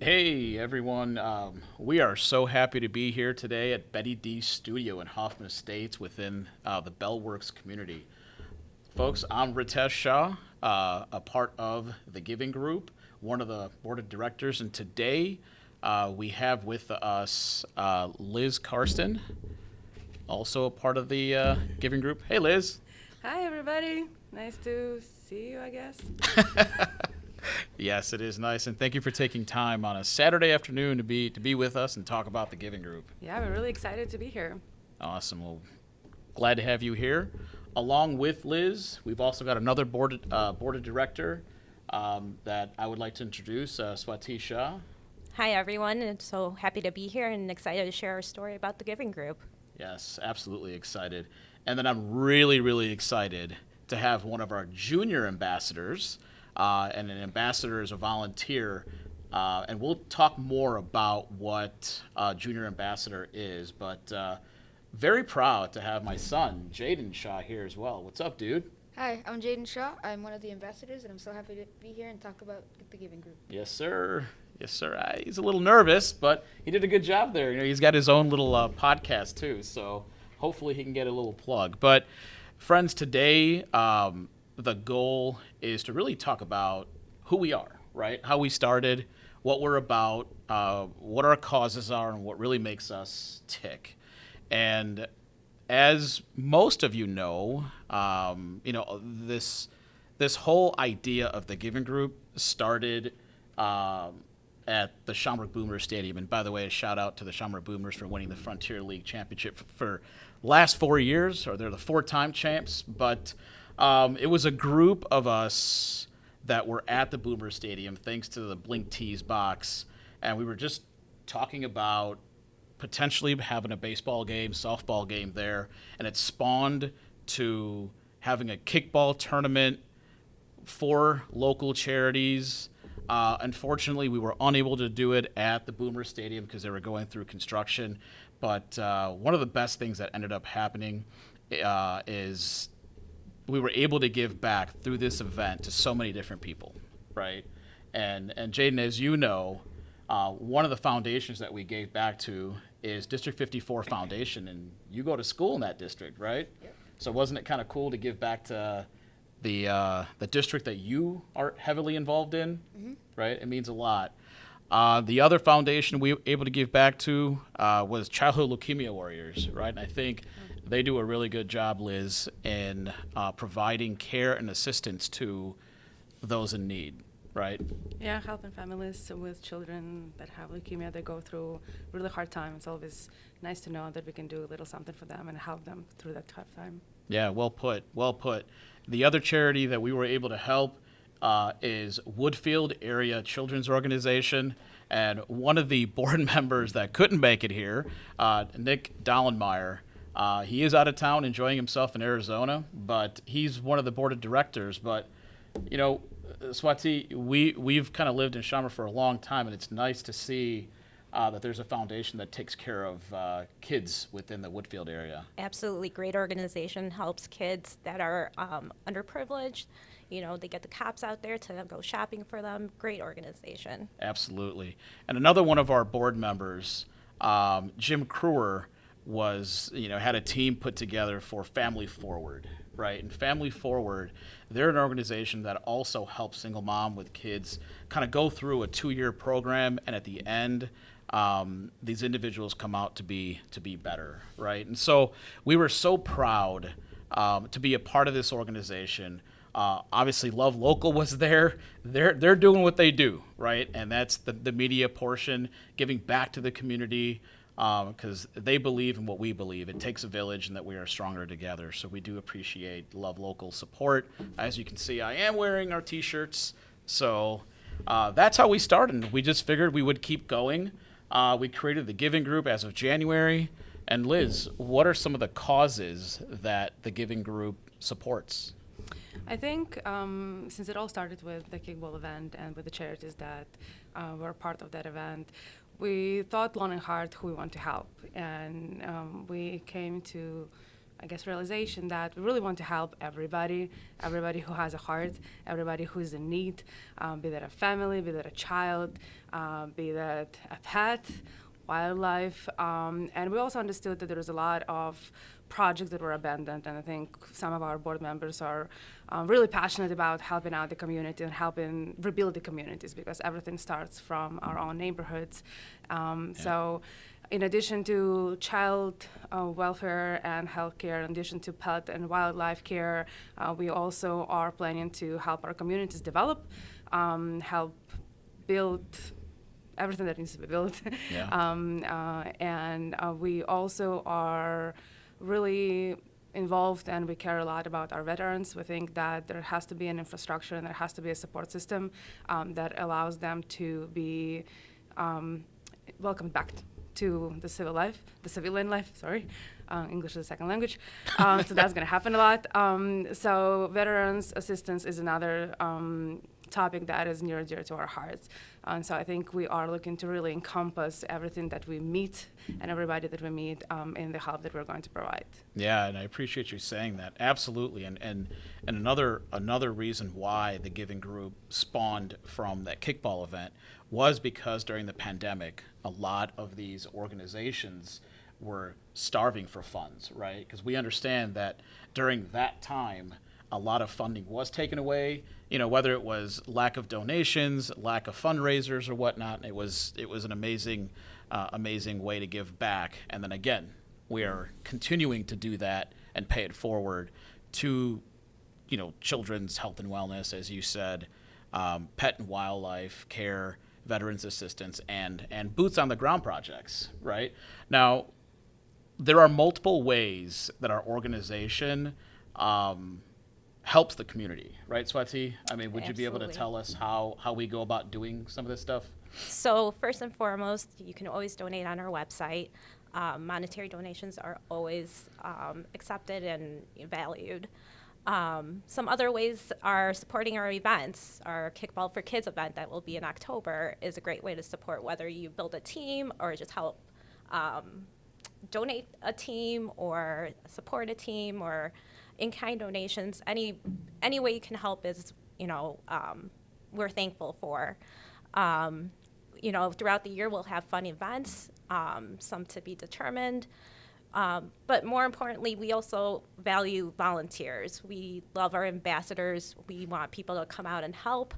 Hey everyone, we are so happy to be here today at Betty D's studio in Hoffman Estates within the Bellworks community. Folks, I'm Ritesh Shah, a part of the Giving Group, one of the board of directors, and today we have with us Liz Carson, also a part of the Giving Group. Hey Liz. Hi, everybody. Nice to see you, I guess. Yes, it is nice, and thank you for taking time on a Saturday afternoon to be with us and talk about the Giving Group. Yeah, we're really excited to be here. Awesome. Well, glad to have you here. Along with Liz, we've also got another board of director that I would like to introduce, Swati Shah. Hi, everyone. And so happy to be here and excited to share our story about the Giving Group. Yes, absolutely excited. And then I'm really, really excited to have one of our junior ambassadors, and an ambassador is a volunteer. And we'll talk more about what junior ambassador is, but very proud to have my son, Jaden Shaw, here as well. What's up, dude? Hi, I'm Jaden Shaw. I'm one of the ambassadors, and I'm so happy to be here and talk about the Giving Group. Yes, sir. Yes, sir. He's a little nervous, but he did a good job there. He's got his own little podcast too, so hopefully he can get a little plug. But friends, today the goal is to really talk about who we are, right? How we started, what we're about, what our causes are, and what really makes us tick. And as most of this whole idea of the Giving Group started at the Schaumburg Boomers Stadium. And by the way, a shout out to the Schaumburg Boomers for winning the Frontier League championship for last 4 years, or they're the four-time champs. But it was a group of us that were at the Boomer Stadium thanks to the Blink Tees box, and we were just talking about potentially having a baseball game, softball game there, and it spawned to having a kickball tournament for local charities. Unfortunately, we were unable to do it at the Boomer Stadium because they were going through construction. But one of the best things that ended up happening is we were able to give back through this event to so many different people, right? And Jaden, as you know, one of the foundations that we gave back to is District 54 Foundation, and you go to school in that district, right? Yep. So wasn't it kind of cool to give back to the district that you are heavily involved in, right? It means a lot. The other foundation we were able to give back to was Childhood Leukemia Warriors, right? And I think they do a really good job, Liz, in providing care and assistance to those in need, right? Yeah, helping families with children that have leukemia, they go through a really hard time. It's always nice to know that we can do a little something for them and help them through that tough time. Yeah, well put, well put. The other charity that we were able to help is Woodfield Area Children's Organization. And one of the board members that couldn't make it here, Nick Dollenmeyer, he is out of town enjoying himself in Arizona, but he's one of the board of directors. But, you know, Swati, we've kind of lived in Schaumburg for a long time, and it's nice to see that there's a foundation that takes care of kids within the Woodfield area. Absolutely great organization, helps kids that are underprivileged. You know, they get the cops out there to go shopping for them. Great organization. Absolutely. And another one of our board members, Jim Crewer, had a team put together for Family Forward, right? And Family Forward, they're an organization that also helps single mom with kids kind of go through a 2-year program, and at the end, these individuals come out to be better, right? And so we were so proud to be a part of this organization. Obviously, Love Local was there. They're doing what they do, right? And that's the media portion, giving back to the community, because they believe in what we believe. It takes a village, and that we are stronger together. So we do appreciate Love Local support. As you can see, I am wearing our T-shirts. So that's how we started. We just figured we would keep going. We created the Giving Group as of January. And Liz, what are some of the causes that the Giving Group supports? I think since it all started with the kickball event and with the charities that were part of that event, we thought long and hard who we want to help. And we came to I guess, realization that we really want to help everybody who has a heart, everybody who's in need, be that a family, be that a child, be that a pet, wildlife. And we also understood that there was a lot of projects that were abandoned, and I think some of our board members are really passionate about helping out the community and helping rebuild the communities, because everything starts from our own neighborhoods. So in addition to child welfare and healthcare, in addition to pet and wildlife care, we also are planning to help our communities develop, help build everything that needs to be built. Yeah. And we also are really involved, and we care a lot about our veterans. We think that there has to be an infrastructure and there has to be a support system that allows them to be welcomed back to the civilian life, sorry. English is a second language. So that's going to happen a lot. So veterans assistance is another topic that is near and dear to our hearts. And so I think we are looking to really encompass everything that we meet and everybody that we meet in the help that we're going to provide. Yeah, and I appreciate you saying that. Absolutely. And another reason why the Giving Group spawned from that kickball event was because during the pandemic, a lot of these organizations were starving for funds, right? Because we understand that during that time, a lot of funding was taken away, whether it was lack of donations, lack of fundraisers or whatnot. It was an amazing way to give back. And then again, we are continuing to do that and pay it forward to, children's health and wellness, as you said, pet and wildlife care, veterans assistance, and boots on the ground projects, right? Now, there are multiple ways that our organization helps the community, right, Swati? I mean, would you be able to Absolutely. tell us how we go about doing some of this stuff? So first and foremost, you can always donate on our website. Monetary donations are always accepted and valued. Some other ways are supporting our events. Our Kickball for Kids event that will be in October is a great way to support, whether you build a team or just help donate a team or support a team, or in-kind donations. Any way you can help is, we're thankful for. Throughout the year we'll have fun events, some to be determined. But more importantly, we also value volunteers. We love our ambassadors. We want people to come out and help.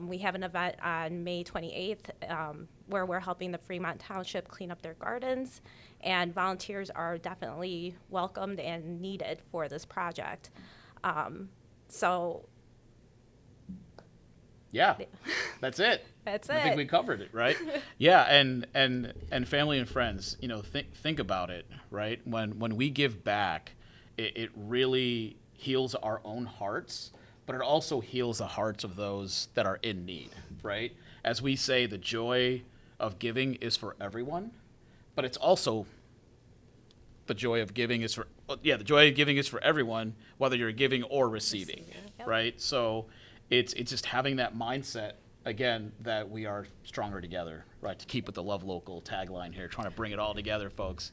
We have an event on May 28th where we're helping the Fremont Township clean up their gardens, and volunteers are definitely welcomed and needed for this project. Yeah, that's it. That's I think it. we covered it, right? Yeah, and family and friends, think about it, right? When we give back, it really heals our own hearts, but it also heals the hearts of those that are in need, right? As we say, the joy of giving is for everyone, but it's also the joy of giving is for everyone, whether you're giving or receiving, Yep. right? So it's just having that mindset again that we are stronger together, right? To keep with the Love Local tagline here, trying to bring it all together, folks.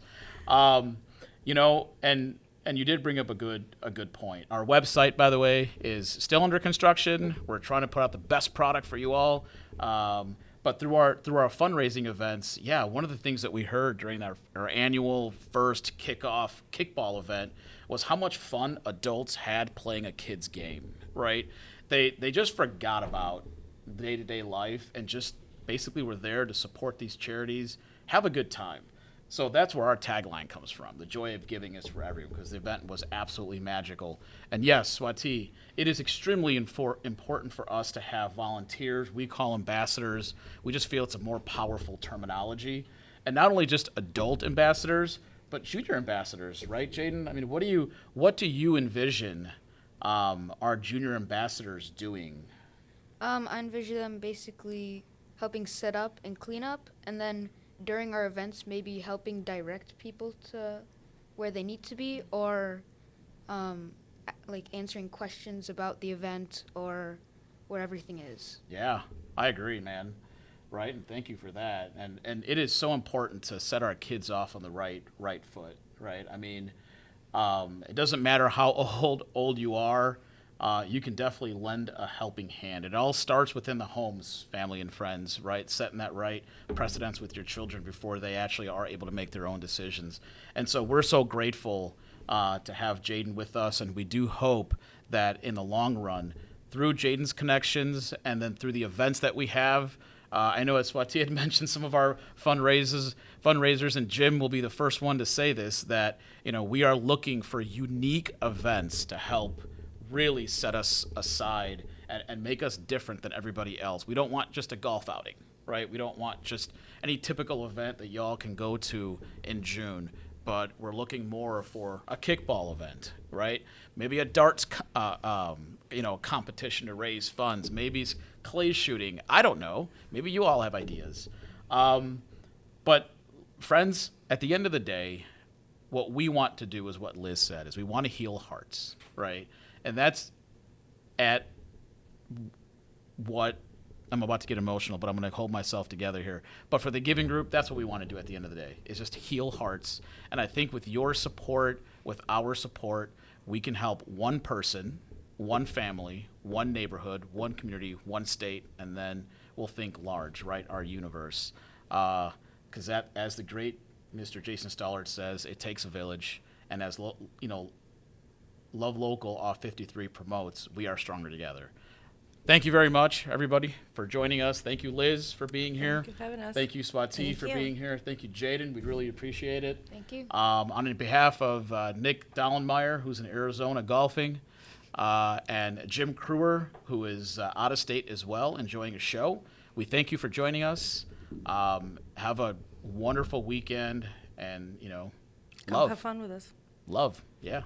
And you did bring up a good point. Our website, by the way, is still under construction. We're trying to put out the best product for you all. But through our fundraising events, yeah, one of the things that we heard during our annual first kickball event was how much fun adults had playing a kid's game, right? They just forgot about day-to-day life and just basically were there to support these charities, have a good time. So that's where our tagline comes from. The joy of giving is for everyone, because the event was absolutely magical. And yes, Swati, it is extremely important for us to have volunteers. We call ambassadors. We just feel it's a more powerful terminology. And not only just adult ambassadors, but junior ambassadors, right, Jaden? I mean, what do you envision our junior ambassadors doing? I envision them basically helping set up and clean up, and then during our events, maybe helping direct people to where they need to be, or like answering questions about the event or where everything is. Yeah, I agree, man. Right, and thank you for that. And it is so important to set our kids off on the right foot, right? I mean, It doesn't matter how old you are. You can definitely lend a helping hand. It all starts within the homes, family and friends, right? Setting that right precedence with your children before they actually are able to make their own decisions. And so we're so grateful to have Jaden with us, and we do hope that in the long run, through Jaden's connections and then through the events that we have, I know as Swati had mentioned some of our fundraisers, and Jim will be the first one to say this, that we are looking for unique events to help really set us aside and make us different than everybody else. We don't want just a golf outing, right? We don't want just any typical event that y'all can go to in June, but we're looking more for a kickball event, right? Maybe a darts, competition to raise funds. Maybe it's clay shooting. I don't know. Maybe you all have ideas. But friends, at the end of the day, what we want to do is what Liz said, is we want to heal hearts, right? And that's at what I'm about to get emotional, but I'm going to hold myself together here. But for the giving group, that's what we want to do at the end of the day, is just heal hearts. And I think with your support, with our support, we can help one person, one family, one neighborhood, one community, one state, and then we'll think large, right? Our universe. Because that, as the great Mr. Jason Stollard says, it takes a village. And as Love Local off 53 promotes, we are stronger together. Thank you very much, everybody, for joining us. Thank you, Liz, for being here. Thank you for having us. Thank you, Swati, Thank for you. being here. Thank you, Jaden. We really appreciate it. Thank you. On behalf of Nick Dollenmeyer, who's in Arizona golfing, and Jim Kruer, who is out of state as well, enjoying a show, we thank you for joining us. Have a wonderful weekend, and Come love. have fun with us. Love, yeah.